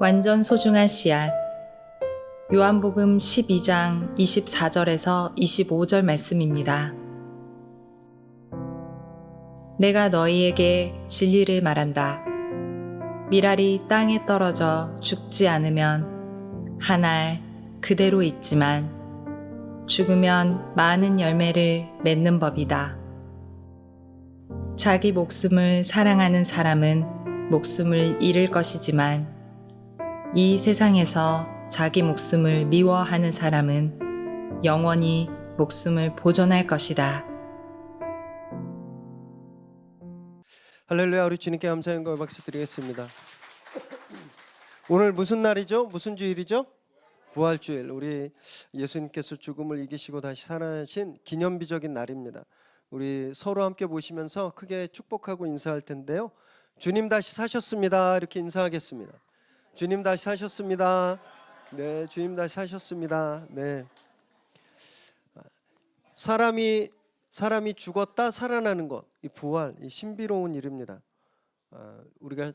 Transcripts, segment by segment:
완전 소중한 씨앗. 요한복음 12장 24절에서 25절 말씀입니다. 내가 너희에게 진리를 말한다. 밀알이 땅에 떨어져 죽지 않으면 한 알 그대로 있지만 죽으면 많은 열매를 맺는 법이다. 자기 목숨을 사랑하는 사람은 목숨을 잃을 것이지만 이 세상에서 자기 목숨을 미워하는 사람은 영원히 목숨을 보존할 것이다. 할렐루야. 우리 주님께 감사 영광 박수 드리겠습니다. 오늘 무슨 날이죠? 무슨 주일이죠? 부활주일. 우리 예수님께서 죽음을 이기시고 다시 살아나신 기념비적인 날입니다. 우리 서로 함께 보시면서 크게 축복하고 인사할 텐데요. 주님 다시 사셨습니다. 이렇게 인사하겠습니다. 주님 다시 사셨습니다. 네, 주님 다시 사셨습니다. 네. 사람이 죽었다 살아나는 것, 이 부활, 이 신비로운 일입니다. 우리가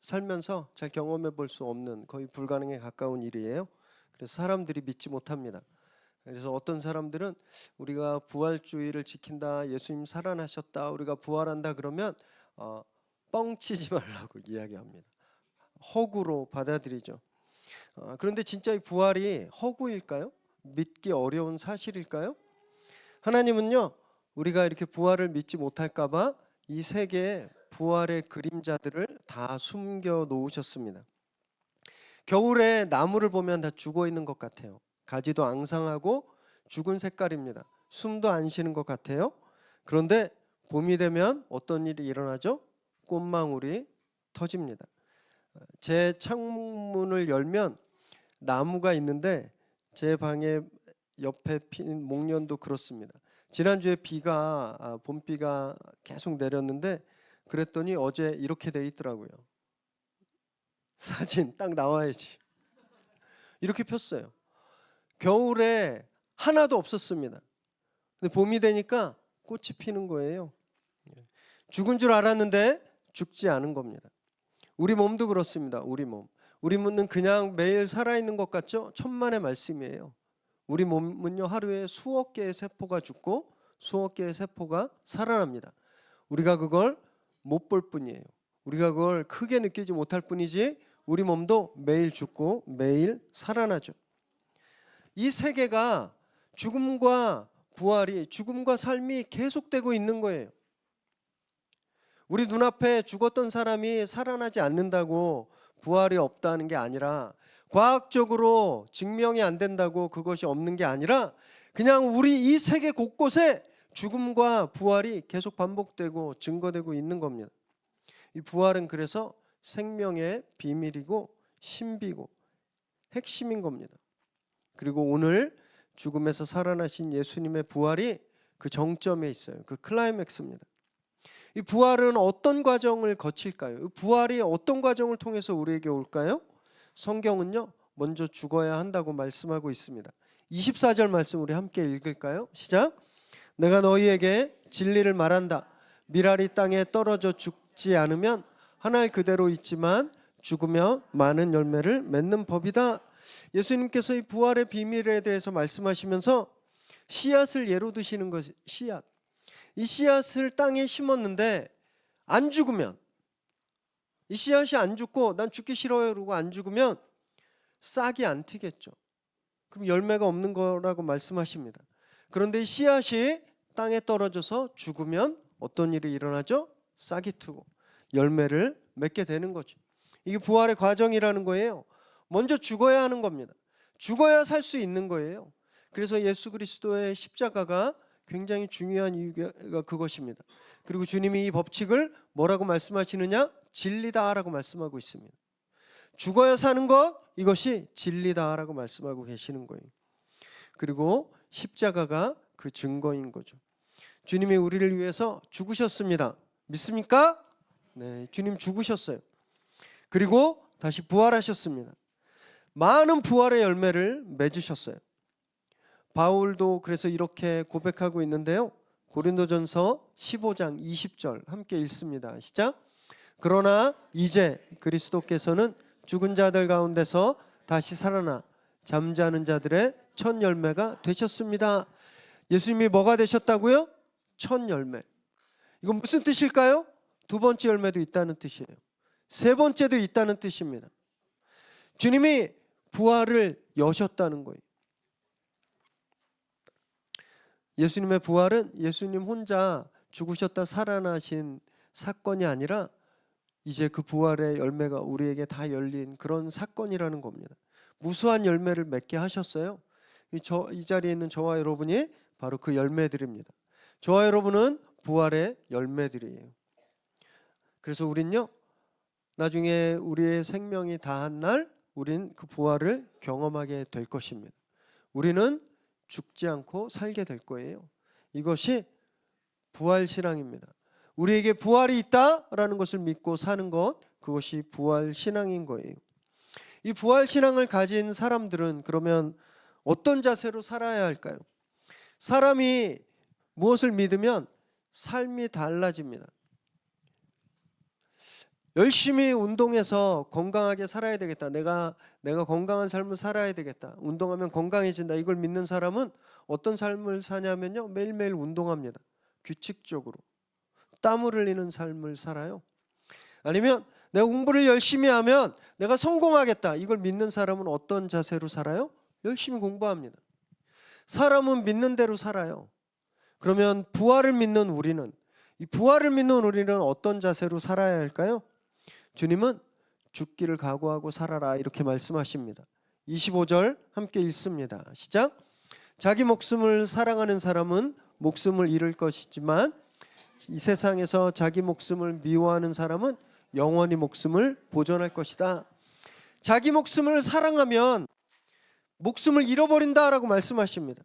살면서 잘 경험해 볼 수 없는 거의 불가능에 가까운 일이에요. 그래서 사람들이 믿지 못합니다. 그래서 어떤 사람들은 우리가 부활주의를 지킨다, 예수님 살아나셨다, 우리가 부활한다 그러면 뻥치지 말라고 이야기합니다. 허구로 받아들이죠. 그런데 진짜 이 부활이 허구일까요? 믿기 어려운 사실일까요? 하나님은요, 우리가 이렇게 부활을 믿지 못할까 봐 이 세계에 부활의 그림자들을 다 숨겨 놓으셨습니다. 겨울에 나무를 보면 다 죽어 있는 것 같아요. 가지도 앙상하고 죽은 색깔입니다. 숨도 안 쉬는 것 같아요. 그런데 봄이 되면 어떤 일이 일어나죠? 꽃망울이 터집니다. 제 창문을 열면 나무가 있는데 제 방에 옆에 핀 목련도 그렇습니다. 지난주에 봄비가 계속 내렸는데 그랬더니 어제 이렇게 돼 있더라고요. 사진 딱 나와야지. 이렇게 폈어요. 겨울에 하나도 없었습니다. 근데 봄이 되니까 꽃이 피는 거예요. 죽은 줄 알았는데 죽지 않은 겁니다. 우리 몸도 그렇습니다. 우리 몸은 그냥 매일 살아있는 것 같죠? 천만의 말씀이에요. 우리 몸은요, 하루에 수억 개의 세포가 죽고 수억 개의 세포가 살아납니다. 우리가 그걸 못 볼 뿐이에요. 우리가 그걸 크게 느끼지 못할 뿐이지 우리 몸도 매일 죽고 매일 살아나죠. 이 세계가 죽음과 부활이, 죽음과 삶이 계속되고 있는 거예요. 우리 눈앞에 죽었던 사람이 살아나지 않는다고 부활이 없다는 게 아니라, 과학적으로 증명이 안 된다고 그것이 없는 게 아니라, 그냥 우리 이 세계 곳곳에 죽음과 부활이 계속 반복되고 증거되고 있는 겁니다. 이 부활은 그래서 생명의 비밀이고 신비고 핵심인 겁니다. 그리고 오늘 죽음에서 살아나신 예수님의 부활이 그 정점에 있어요. 그 클라이맥스입니다. 이 부활은 어떤 과정을 거칠까요? 부활이 어떤 과정을 통해서 우리에게 올까요? 성경은요, 먼저 죽어야 한다고 말씀하고 있습니다. 24절 말씀 우리 함께 읽을까요? 시작. 내가 너희에게 진리를 말한다. 밀알이 땅에 떨어져 죽지 않으면 한 알 그대로 있지만 죽으면 많은 열매를 맺는 법이다. 예수님께서 이 부활의 비밀에 대해서 말씀하시면서 씨앗을 예로 드시는 것이 씨앗. 이 씨앗을 땅에 심었는데 안 죽으면, 이 씨앗이 안 죽고 난 죽기 싫어요 그러고 안 죽으면 싹이 안 트겠죠. 그럼 열매가 없는 거라고 말씀하십니다. 그런데 이 씨앗이 땅에 떨어져서 죽으면 어떤 일이 일어나죠? 싹이 트고 열매를 맺게 되는 거죠. 이게 부활의 과정이라는 거예요. 먼저 죽어야 하는 겁니다. 죽어야 살 수 있는 거예요. 그래서 예수 그리스도의 십자가가 굉장히 중요한 이유가 그것입니다. 그리고 주님이 이 법칙을 뭐라고 말씀하시느냐? 진리다라고 말씀하고 있습니다. 죽어야 사는 것, 이것이 진리다라고 말씀하고 계시는 거예요. 그리고 십자가가 그 증거인 거죠. 주님이 우리를 위해서 죽으셨습니다. 믿습니까? 네, 주님 죽으셨어요. 그리고 다시 부활하셨습니다. 많은 부활의 열매를 맺으셨어요. 바울도 그래서 이렇게 고백하고 있는데요. 고린도전서 15장 20절 함께 읽습니다. 시작. 그러나 이제 그리스도께서는 죽은 자들 가운데서 다시 살아나 잠자는 자들의 첫 열매가 되셨습니다. 예수님이 뭐가 되셨다고요? 첫 열매. 이건 무슨 뜻일까요? 두 번째 열매도 있다는 뜻이에요. 세 번째도 있다는 뜻입니다. 주님이 부활을 여셨다는 거예요. 예수님의 부활은 예수님 혼자 죽으셨다 살아나신 사건이 아니라 이제 그 부활의 열매가 우리에게 다 열린 그런 사건이라는 겁니다. 무수한 열매를 맺게 하셨어요. 이 자리에 있는 저와 여러분이 바로 그 열매들입니다. 저와 여러분은 부활의 열매들이에요. 그래서 우린요, 나중에 우리의 생명이 다한 날 우린 그 부활을 경험하게 될 것입니다. 우리는 죽지 않고 살게 될 거예요. 이것이 부활 신앙입니다. 우리에게 부활이 있다라는 것을 믿고 사는 것, 그것이 부활 신앙인 거예요. 이 부활 신앙을 가진 사람들은 그러면 어떤 자세로 살아야 할까요? 사람이 무엇을 믿으면 삶이 달라집니다. 열심히 운동해서 건강하게 살아야 되겠다. 내가 건강한 삶을 살아야 되겠다. 운동하면 건강해진다. 이걸 믿는 사람은 어떤 삶을 사냐면요, 매일매일 운동합니다. 규칙적으로 땀을 흘리는 삶을 살아요. 아니면 내가 공부를 열심히 하면 내가 성공하겠다. 이걸 믿는 사람은 어떤 자세로 살아요? 열심히 공부합니다. 사람은 믿는 대로 살아요. 그러면 부활을 믿는 우리는, 이 부활을 믿는 우리는 어떤 자세로 살아야 할까요? 주님은 죽기를 각오하고 살아라 이렇게 말씀하십니다. 25절 함께 읽습니다. 시작. 자기 목숨을 사랑하는 사람은 목숨을 잃을 것이지만 이 세상에서 자기 목숨을 미워하는 사람은 영원히 목숨을 보존할 것이다. 자기 목숨을 사랑하면 목숨을 잃어버린다라고 말씀하십니다.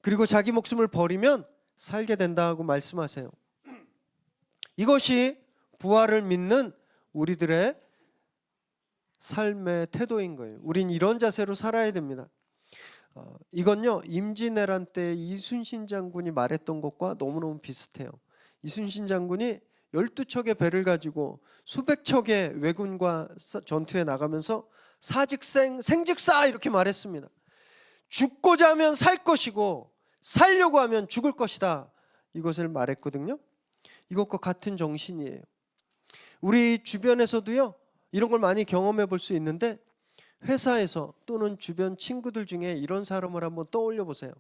그리고 자기 목숨을 버리면 살게 된다고 말씀하세요. 이것이 부활을 믿는 우리들의 삶의 태도인 거예요. 우린 이런 자세로 살아야 됩니다. 이건요, 임진왜란 때 이순신 장군이 말했던 것과 너무너무 비슷해요. 이순신 장군이 12척의 배를 가지고 수백 척의 왜군과 전투에 나가면서 사직생 생직사 이렇게 말했습니다. 죽고자 하면 살 것이고 살려고 하면 죽을 것이다. 이것을 말했거든요. 이것과 같은 정신이에요. 우리 주변에서도요, 이런 걸 많이 경험해 볼 수 있는데 회사에서 또는 주변 친구들 중에 이런 사람을 한번 떠올려 보세요.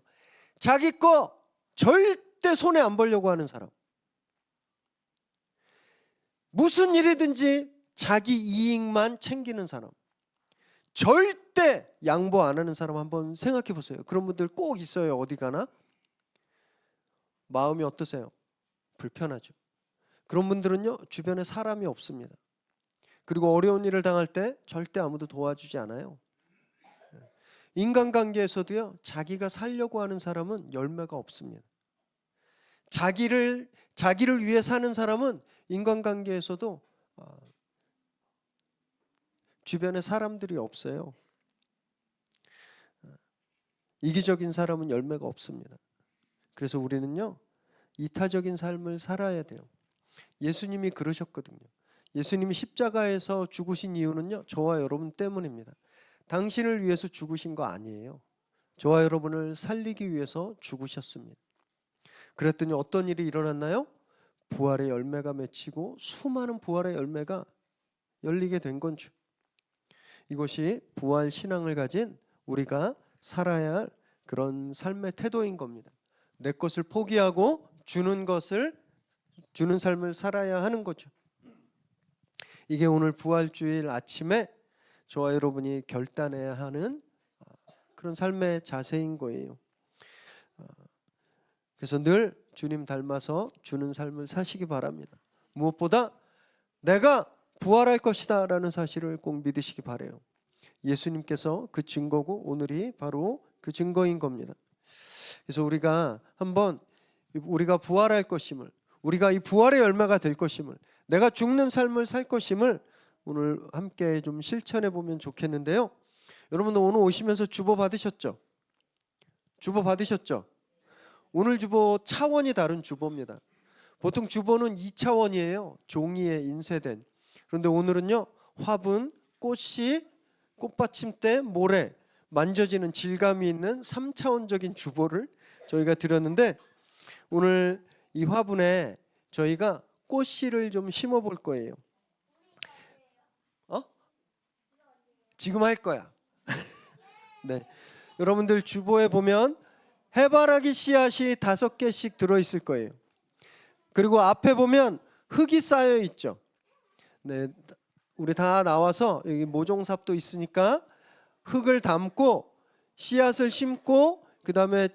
자기 거 절대 손에 안 보려고 하는 사람. 무슨 일이든지 자기 이익만 챙기는 사람. 절대 양보 안 하는 사람 한번 생각해 보세요. 그런 분들 꼭 있어요. 어디 가나? 마음이 어떠세요? 불편하죠. 그런 분들은요, 주변에 사람이 없습니다. 그리고 어려운 일을 당할 때 절대 아무도 도와주지 않아요. 인간관계에서도요, 자기가 살려고 하는 사람은 열매가 없습니다. 자기를 위해 사는 사람은 인간관계에서도 주변에 사람들이 없어요. 이기적인 사람은 열매가 없습니다. 그래서 우리는요, 이타적인 삶을 살아야 돼요. 예수님이 그러셨거든요. 예수님이 십자가에서 죽으신 이유는요, 저와 여러분 때문입니다. 당신을 위해서 죽으신 거 아니에요. 저와 여러분을 살리기 위해서 죽으셨습니다. 그랬더니 어떤 일이 일어났나요? 부활의 열매가 맺히고 수많은 부활의 열매가 열리게 된 건죠. 이것이 부활 신앙을 가진 우리가 살아야 할 그런 삶의 태도인 겁니다. 내 것을 포기하고 주는 삶을 살아야 하는 거죠. 이게 오늘 부활주일 아침에 저와 여러분이 결단해야 하는 그런 삶의 자세인 거예요. 그래서 늘 주님 닮아서 주는 삶을 사시기 바랍니다. 무엇보다 내가 부활할 것이다 라는 사실을 꼭 믿으시기 바라요. 예수님께서 그 증거고 오늘이 바로 그 증거인 겁니다. 그래서 우리가 한번 우리가 부활할 것임을, 우리가 이 부활의 열매가 될 것임을, 내가 죽는 삶을 살 것임을 오늘 함께 좀 실천해 보면 좋겠는데요. 여러분 오늘 오시면서 주보 받으셨죠? 주보 받으셨죠? 오늘 주보 차원이 다른 주보입니다. 보통 주보는 2차원이에요. 종이에 인쇄된. 그런데 오늘은요, 화분, 꽃이 꽃받침대, 모래 만져지는 질감이 있는 3차원적인 주보를 저희가 드렸는데 오늘 이 화분에 저희가 꽃씨를 좀 심어 볼 거예요. 지금 할 거야. 네. 여러분들 주보에 보면 해바라기 씨앗이 5개씩 들어 있을 거예요. 그리고 앞에 보면 흙이 쌓여 있죠. 네. 우리 다 나와서 여기 모종삽도 있으니까 흙을 담고 씨앗을 심고 그다음에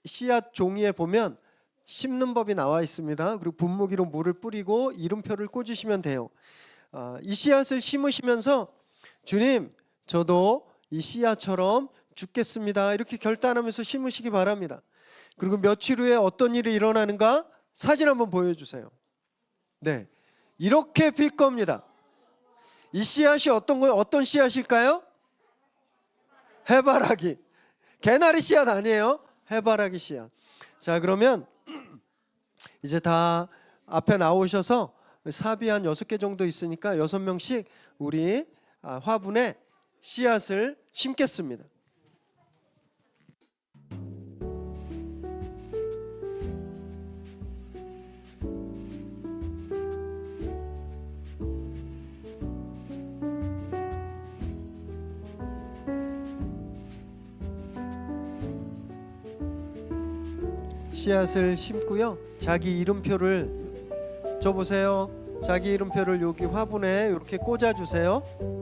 씨앗 종이에 보면 심는 법이 나와 있습니다. 그리고 분무기로 물을 뿌리고 이름표를 꽂으시면 돼요. 이 씨앗을 심으시면서 주님, 저도 이 씨앗처럼 죽겠습니다. 이렇게 결단하면서 심으시기 바랍니다. 그리고 며칠 후에 어떤 일이 일어나는가 사진 한번 보여주세요. 네, 이렇게 필 겁니다. 이 씨앗이 어떤 씨앗일까요? 해바라기. 개나리 씨앗 아니에요. 해바라기 씨앗. 자, 그러면 이제 다 앞에 나오셔서 삽이 한 6개 정도 있으니까 6명씩 우리 화분에 씨앗을 심겠습니다. 씨앗을 심고요. 자기 이름표를 줘보세요. 자기 이름표를 여기 화분에 이렇게 꽂아주세요.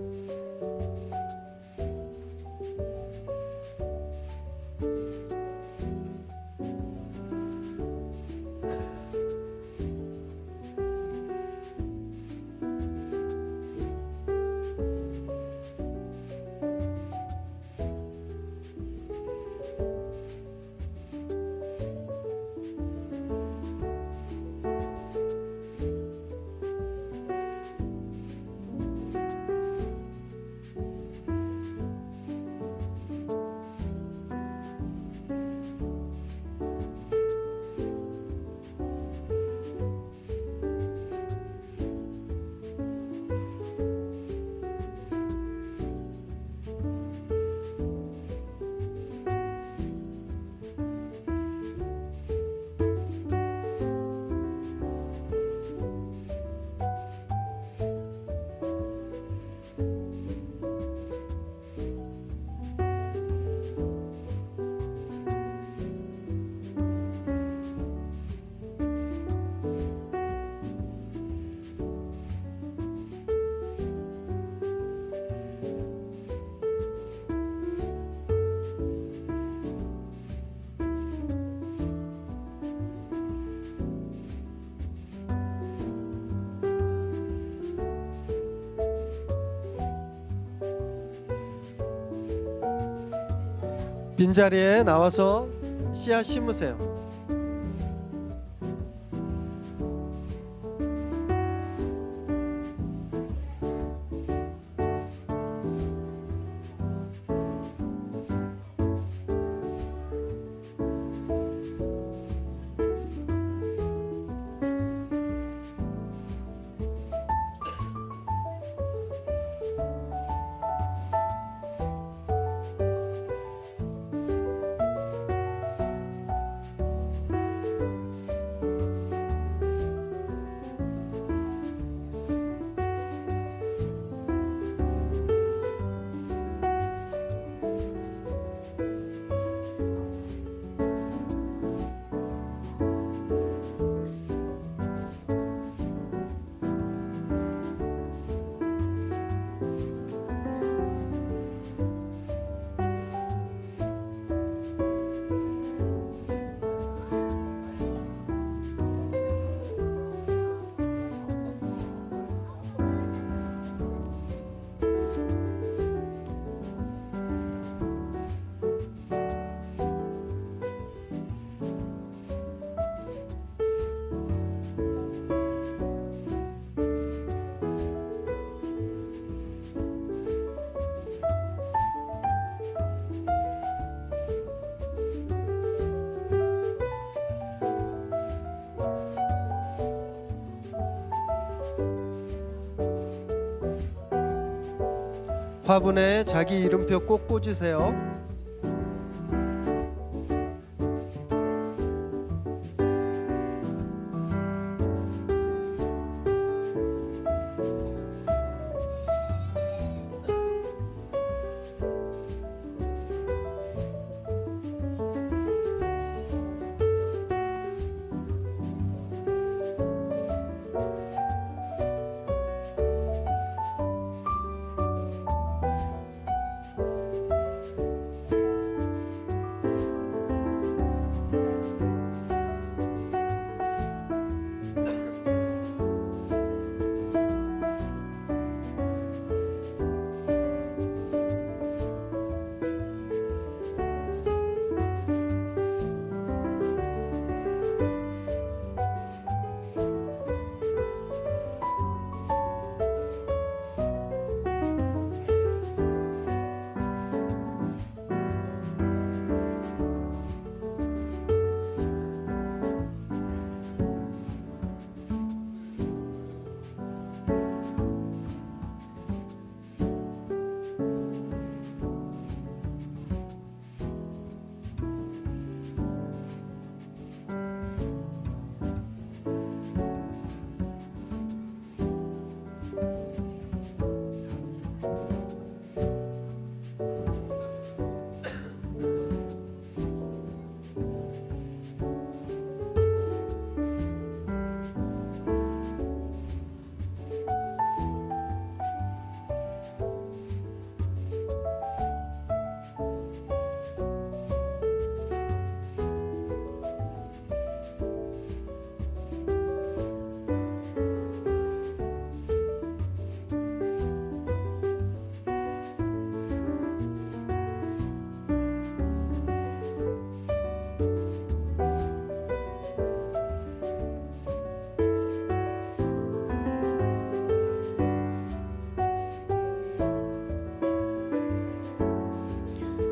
빈자리에 나와서 씨앗 심으세요. 화분에 자기 이름표 꼭 꽂으세요.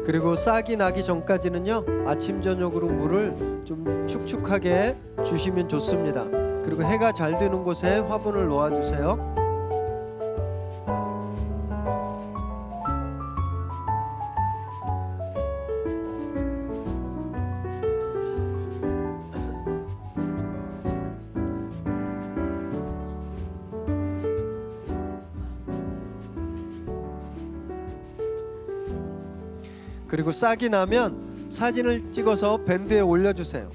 그리고 싹이 나기 전까지는요, 아침 저녁으로 물을 좀 축축하게 주시면 좋습니다. 그리고 해가 잘 드는 곳에 화분을 놓아주세요. 그리고 싹이 나면 사진을 찍어서 밴드에 올려주세요.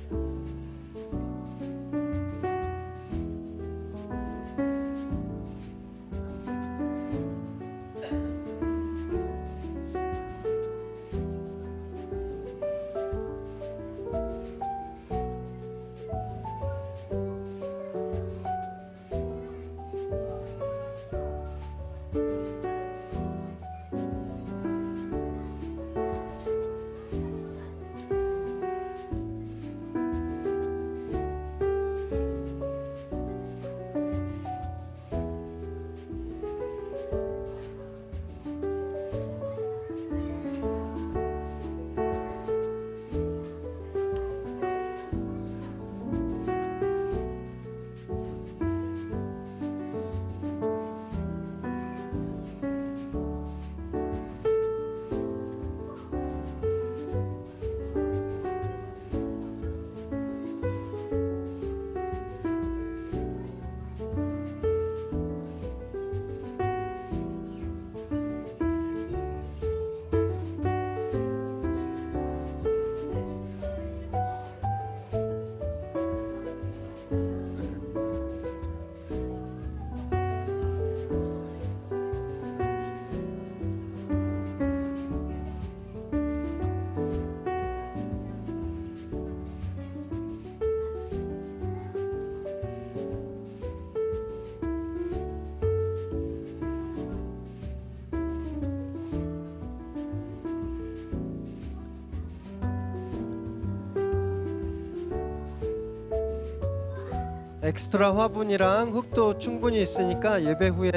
엑스트라 화분이랑 흙도 충분히 있으니까 예배 후에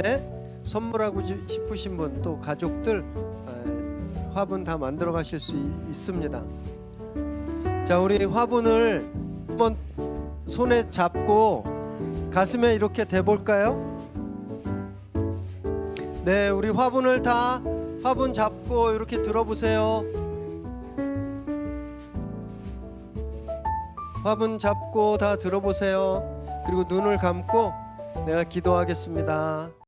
선물하고 싶으신 분, 또 가족들 화분 다 만들어 가실 수 있습니다. 자, 우리 화분을 한번 손에 잡고 가슴에 이렇게 대볼까요? 네, 우리 화분을 다 화분 잡고 이렇게 들어보세요. 화분 잡고 다 들어보세요. 그리고 눈을 감고 내가 기도하겠습니다.